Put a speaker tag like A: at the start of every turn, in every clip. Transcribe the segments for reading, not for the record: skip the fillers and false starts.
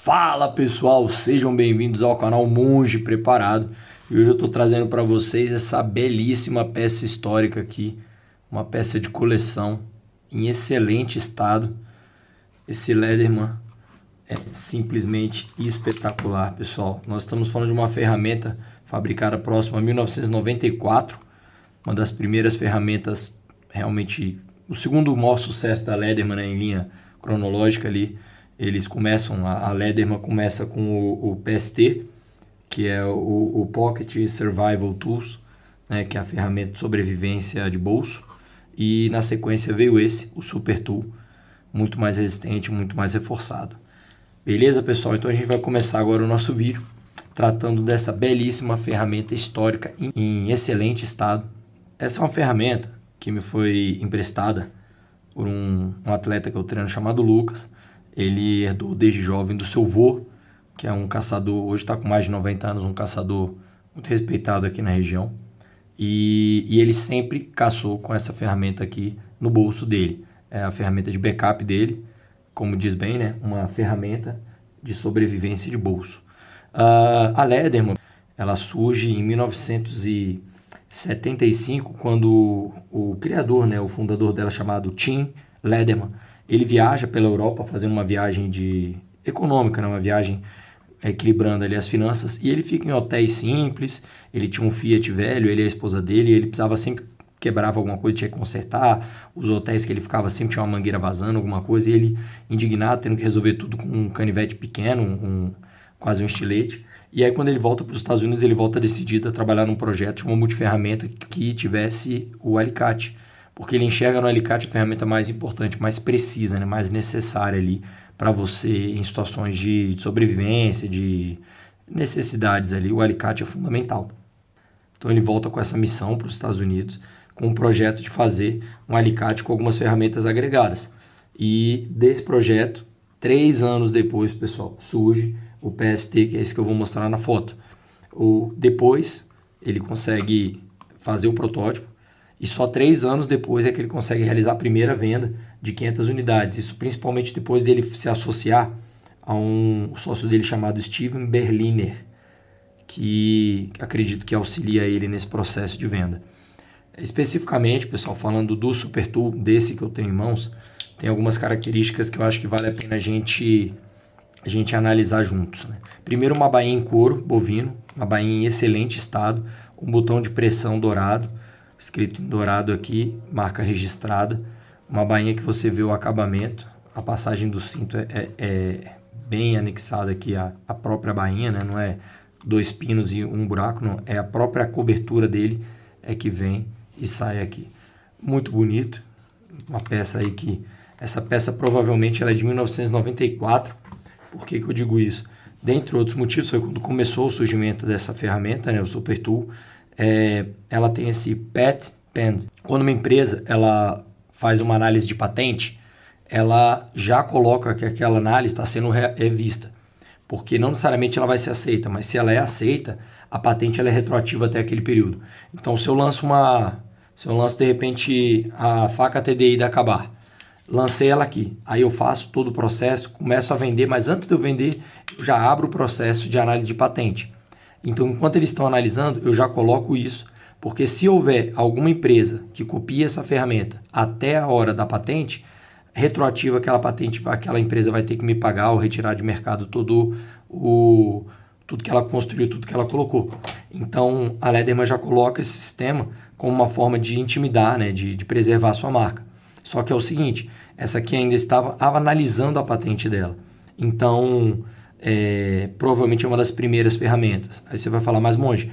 A: Fala pessoal, sejam bem-vindos ao canal Monge Preparado. E hoje eu estou trazendo para vocês essa belíssima peça histórica aqui, uma peça de coleção em excelente estado. Esse Lederman é simplesmente espetacular, pessoal. Nós estamos falando de uma ferramenta fabricada próxima a 1994, uma das primeiras ferramentas realmente, o segundo maior sucesso da Lederman, né, em linha cronológica ali. Eles começam, a Lederman começa com o PST, que é o Pocket Survival Tools, né, que é a ferramenta de sobrevivência de bolso. E na sequência veio esse, o Super Tool, muito mais resistente, muito mais reforçado. Beleza, pessoal? Então a gente vai começar agora o nosso vídeo tratando dessa belíssima ferramenta histórica em excelente estado. Essa é uma ferramenta que me foi emprestada por um atleta que eu treino chamado Lucas. Ele herdou desde jovem do seu vô, que é um caçador, hoje está com mais de 90 anos, um caçador muito respeitado aqui na região. E ele sempre caçou com essa ferramenta aqui no bolso dele. É a ferramenta de backup dele, como diz bem, né? Uma ferramenta de sobrevivência de bolso. A Lederman, ela surge em 1975, quando o criador, né, o fundador dela, chamado Tim Lederman, ele viaja pela Europa fazendo uma viagem econômica, né? Uma viagem equilibrando ali as finanças, e ele fica em hotéis simples. Ele tinha um Fiat velho, ele e a esposa dele, e ele precisava sempre, quebrava alguma coisa, tinha que consertar. Os hotéis que ele ficava sempre tinha uma mangueira vazando, alguma coisa, e ele, indignado, tendo que resolver tudo com um canivete pequeno, quase um estilete. E aí quando ele volta para os Estados Unidos, ele volta decidido a trabalhar num projeto de uma multiferramenta que tivesse o alicate, porque ele enxerga no alicate a ferramenta mais importante, mais precisa, né, mais necessária ali para você em situações de sobrevivência, de necessidades ali. O alicate é fundamental. Então ele volta com essa missão para os Estados Unidos, com um projeto de fazer um alicate com algumas ferramentas agregadas. E desse projeto, 3 anos depois, pessoal, surge o PST, que é esse que eu vou mostrar na foto. Depois ele consegue fazer o protótipo, e só 3 anos depois é que ele consegue realizar a primeira venda de 500 unidades. Isso principalmente depois dele se associar a um sócio dele chamado Steven Berliner, que acredito que auxilia ele nesse processo de venda. Especificamente, pessoal, falando do Super Tool, desse que eu tenho em mãos, tem algumas características que eu acho que vale a pena a gente analisar juntos, né? Primeiro, uma bainha em couro bovino, uma bainha em excelente estado, um botão de pressão dourado, escrito em dourado aqui, marca registrada, uma bainha que você vê o acabamento, a passagem do cinto é bem anexada aqui a própria bainha, né? Não é 2 pinos e um buraco, não, é a própria cobertura dele que vem e sai aqui. Muito bonito, uma peça aí que, essa peça provavelmente ela é de 1994. Por que eu digo isso? Dentre outros motivos, foi quando começou o surgimento dessa ferramenta, né, o Super Tool. Ela tem esse PET Pen. Quando uma empresa ela faz uma análise de patente, ela já coloca que aquela análise está sendo revista, porque não necessariamente ela vai ser aceita, mas se ela é aceita, a patente ela é retroativa até aquele período. Então, se eu lanço de repente a faca TDI da Acabar, lancei ela aqui, aí eu faço todo o processo, começo a vender, mas antes de eu vender, eu já abro o processo de análise de patente. Então, enquanto eles estão analisando, eu já coloco isso, porque se houver alguma empresa que copie essa ferramenta até a hora da patente, retroativa aquela patente, aquela empresa vai ter que me pagar ou retirar de mercado tudo que ela construiu, tudo que ela colocou. Então, a Lederman já coloca esse sistema como uma forma de intimidar, né, de preservar a sua marca. Só que é o seguinte, essa aqui ainda estava analisando a patente dela. Então, provavelmente é uma das primeiras ferramentas. Aí você vai falar, mas Monge,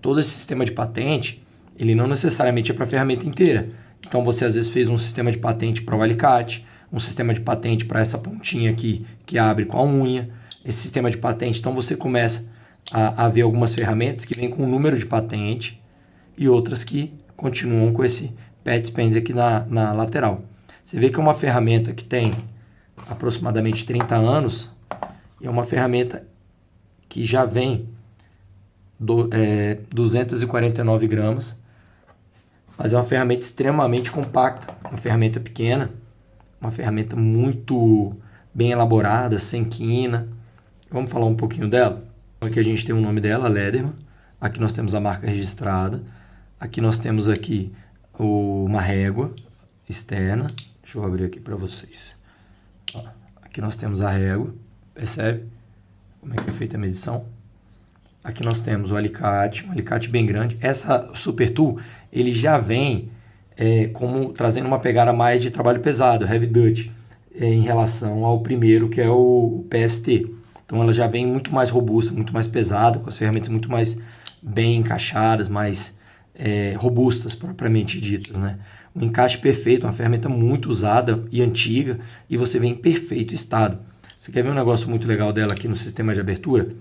A: todo esse sistema de patente, ele não necessariamente é para a ferramenta inteira. Então você às vezes fez um sistema de patente para o alicate, um sistema de patente para essa pontinha aqui que abre com a unha, esse sistema de patente. Então você começa a ver algumas ferramentas que vêm com um número de patente e outras que continuam com esse PET Pen aqui na lateral. Você vê que é uma ferramenta que tem aproximadamente 30 anos, e é uma ferramenta que já vem 249 gramas, mas é uma ferramenta extremamente compacta, uma ferramenta pequena, uma ferramenta muito bem elaborada, sem quina. Vamos falar um pouquinho dela? Aqui a gente tem o nome dela, Lederman. Aqui nós temos a marca registrada. Aqui nós temos aqui uma régua externa. Deixa eu abrir aqui para vocês. Ó, aqui nós temos a régua. Percebe como é que é feita a medição? Aqui nós temos o alicate, um alicate bem grande. Essa Super Tool, ele já vem como trazendo uma pegada mais de trabalho pesado, heavy duty, em relação ao primeiro, que é o PST. Então ela já vem muito mais robusta, muito mais pesada, com as ferramentas muito mais bem encaixadas, mais robustas propriamente ditas, né? Um encaixe perfeito, uma ferramenta muito usada e antiga, e você vê em perfeito estado. Você quer ver um negócio muito legal dela aqui no sistema de abertura?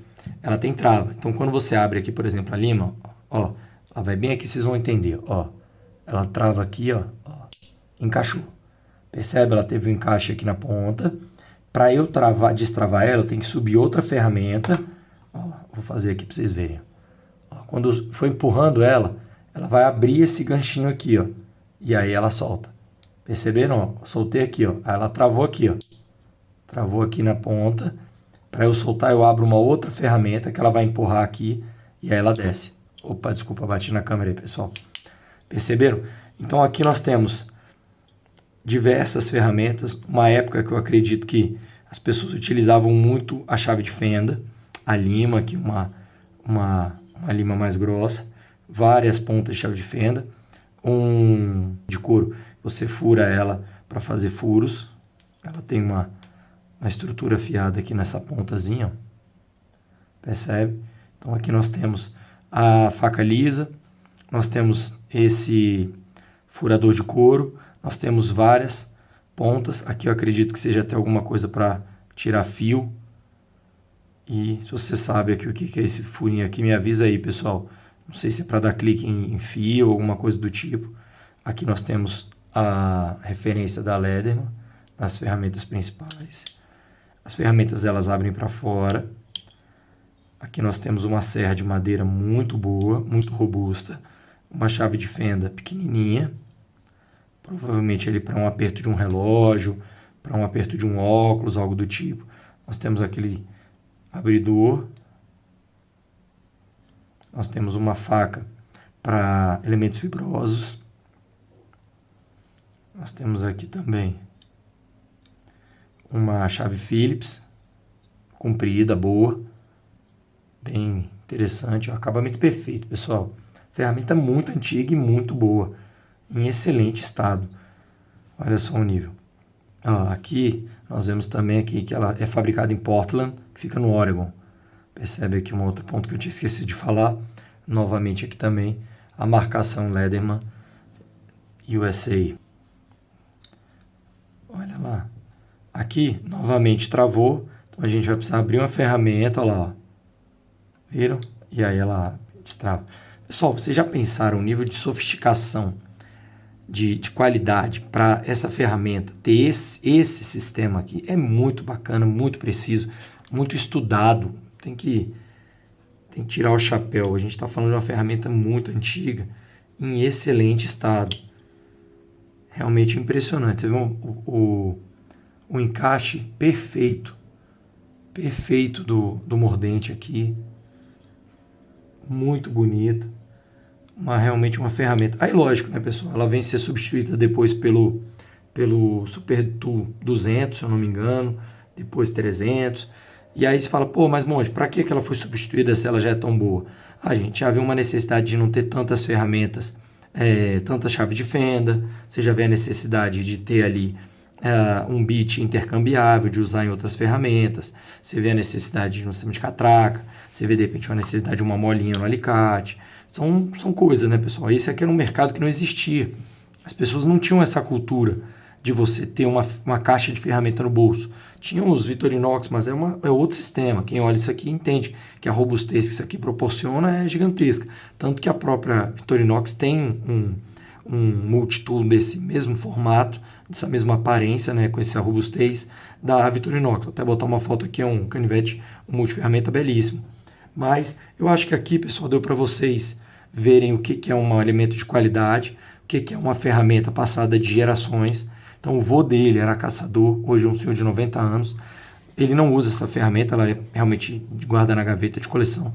A: Ela tem trava. Então, quando você abre aqui, por exemplo, a lima, ó, ela vai bem aqui, vocês vão entender, ó. Ela trava aqui, ó, encaixou. Percebe? Ela teve um encaixe aqui na ponta. Para eu destravar ela, eu tenho que subir outra ferramenta. Ó, vou fazer aqui para vocês verem. Ó, quando for empurrando ela, ela vai abrir esse ganchinho aqui, ó. E aí ela solta. Perceberam? Ó, soltei aqui, ó. Aí ela travou aqui, ó. Travou aqui na ponta. Para eu soltar, eu abro uma outra ferramenta que ela vai empurrar aqui e aí ela desce. Opa, desculpa, bati na câmera aí, pessoal. Perceberam? Então aqui nós temos diversas ferramentas. Uma época que eu acredito que as pessoas utilizavam muito a chave de fenda, a lima, aqui uma lima mais grossa, várias pontas de chave de fenda, de couro. Você fura ela para fazer furos. Ela tem uma estrutura afiada aqui nessa pontazinha, ó. Percebe? Então aqui nós temos a faca lisa, nós temos esse furador de couro, nós temos várias pontas. Aqui eu acredito que seja até alguma coisa para tirar fio. E se você sabe aqui o que é esse furinho aqui, me avisa aí, pessoal. Não sei se é para dar clique em fio ou alguma coisa do tipo. Aqui nós temos a referência da Lederman nas ferramentas principais. As ferramentas elas abrem para fora. Aqui nós temos uma serra de madeira muito boa, muito robusta. Uma chave de fenda pequenininha. Provavelmente ele para um aperto de um relógio, para um aperto de um óculos, algo do tipo. Nós temos aquele abridor. Nós temos uma faca para elementos fibrosos. Nós temos aqui também uma chave Phillips, comprida, boa, bem interessante, um acabamento perfeito, pessoal. Ferramenta muito antiga e muito boa, em excelente estado. Olha só o nível. Aqui nós vemos também aqui que ela é fabricada em Portland, que fica no Oregon. Percebe aqui um outro ponto que eu tinha esquecido de falar. Novamente aqui também a marcação Lederman USA. Olha lá. Aqui, novamente, travou. Então, a gente vai precisar abrir uma ferramenta, olha lá, ó. Viram? E aí ela destrava. Pessoal, vocês já pensaram o nível de sofisticação, de qualidade para essa ferramenta ter esse sistema aqui? É muito bacana, muito preciso, muito estudado. Tem que tirar o chapéu. A gente está falando de uma ferramenta muito antiga, em excelente estado. Realmente impressionante. Vocês vão o encaixe perfeito do mordente aqui, muito bonita, realmente uma ferramenta. Aí lógico, né, pessoal, ela vem ser substituída depois pelo Super Tool 200, se eu não me engano, depois 300, e aí você fala, pô, mas monge, para que ela foi substituída se ela já é tão boa? A gente já vê uma necessidade de não ter tantas ferramentas, tanta chave de fenda, você já vê a necessidade de ter ali um bit intercambiável, de usar em outras ferramentas, você vê a necessidade de um sistema de catraca, você vê de repente uma necessidade de uma molinha no alicate. São coisas, né, pessoal? Esse aqui era um mercado que não existia. As pessoas não tinham essa cultura de você ter uma caixa de ferramenta no bolso. Tinham os Victorinox, mas é outro sistema. Quem olha isso aqui entende que a robustez que isso aqui proporciona é gigantesca. Tanto que a própria Victorinox tem um multitool desse mesmo formato, dessa mesma aparência, né, com essa robustez da Victorinox. Vou até botar uma foto aqui, é um canivete, um multiferramenta belíssimo. Mas eu acho que aqui, pessoal, deu para vocês verem o que é um elemento de qualidade, o que é uma ferramenta passada de gerações. Então o vô dele era caçador, hoje é um senhor de 90 anos. Ele não usa essa ferramenta, ela é realmente guarda na gaveta de coleção.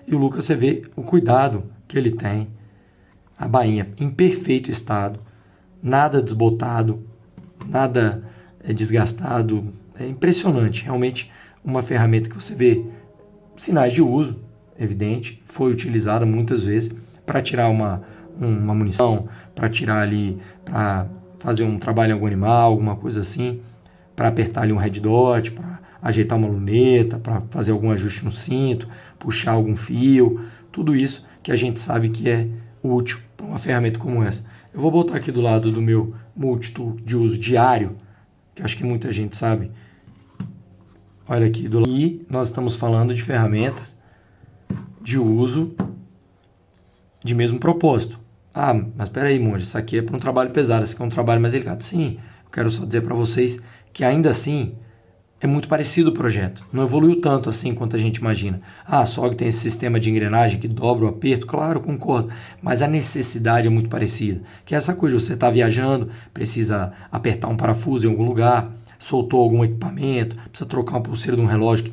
A: E o Lucas, você vê o cuidado que ele tem. A bainha em perfeito estado, nada desbotado, nada desgastado. É impressionante, realmente uma ferramenta que você vê sinais de uso, evidente, foi utilizada muitas vezes para tirar uma munição, para tirar ali, para fazer um trabalho em algum animal, alguma coisa assim, para apertar ali um red dot, para ajeitar uma luneta, para fazer algum ajuste no cinto, puxar algum fio, tudo isso que a gente sabe que é útil para uma ferramenta como essa. Eu vou botar aqui do lado do meu multitool de uso diário, que acho que muita gente sabe. Olha aqui do lado. E nós estamos falando de ferramentas de uso de mesmo propósito. Ah, mas espera aí, monge, isso aqui é para um trabalho pesado, isso aqui é um trabalho mais delicado. Sim, eu quero só dizer para vocês que ainda assim é muito parecido o projeto. Não evoluiu tanto assim quanto a gente imagina. Ah, a SOG tem esse sistema de engrenagem que dobra o aperto. Claro, concordo. Mas a necessidade é muito parecida. Que é essa coisa, você está viajando, precisa apertar um parafuso em algum lugar, soltou algum equipamento, precisa trocar uma pulseira de um relógio que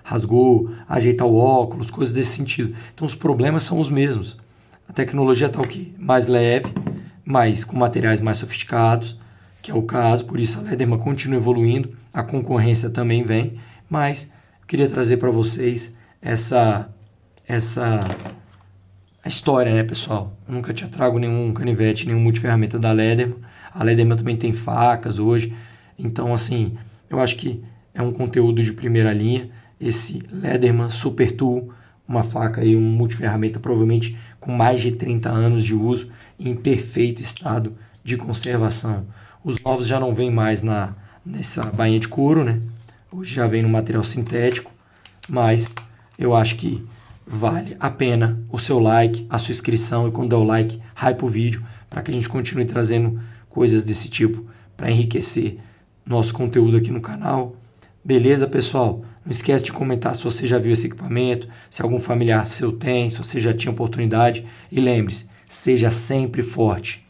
A: rasgou, ajeitar o óculos, coisas desse sentido. Então os problemas são os mesmos. A tecnologia está o quê? Mais leve, mas com materiais mais sofisticados, que é o caso, por isso a Lederman continua evoluindo, a concorrência também vem, mas eu queria trazer para vocês essa história, né, pessoal? Eu nunca tinha trago nenhum canivete, nenhum multiferramenta da Lederman. A Lederman também tem facas hoje, então assim, eu acho que é um conteúdo de primeira linha, esse Lederman Super Tool, uma faca e um multiferramenta provavelmente com mais de 30 anos de uso, em perfeito estado de conservação. Os novos já não vêm mais nessa bainha de couro, né? Hoje já vem no material sintético, mas eu acho que vale a pena o seu like, a sua inscrição e quando der o like, hype o vídeo para que a gente continue trazendo coisas desse tipo para enriquecer nosso conteúdo aqui no canal. Beleza, pessoal? Não esquece de comentar se você já viu esse equipamento, se algum familiar seu tem, se você já tinha oportunidade. E lembre-se, seja sempre forte.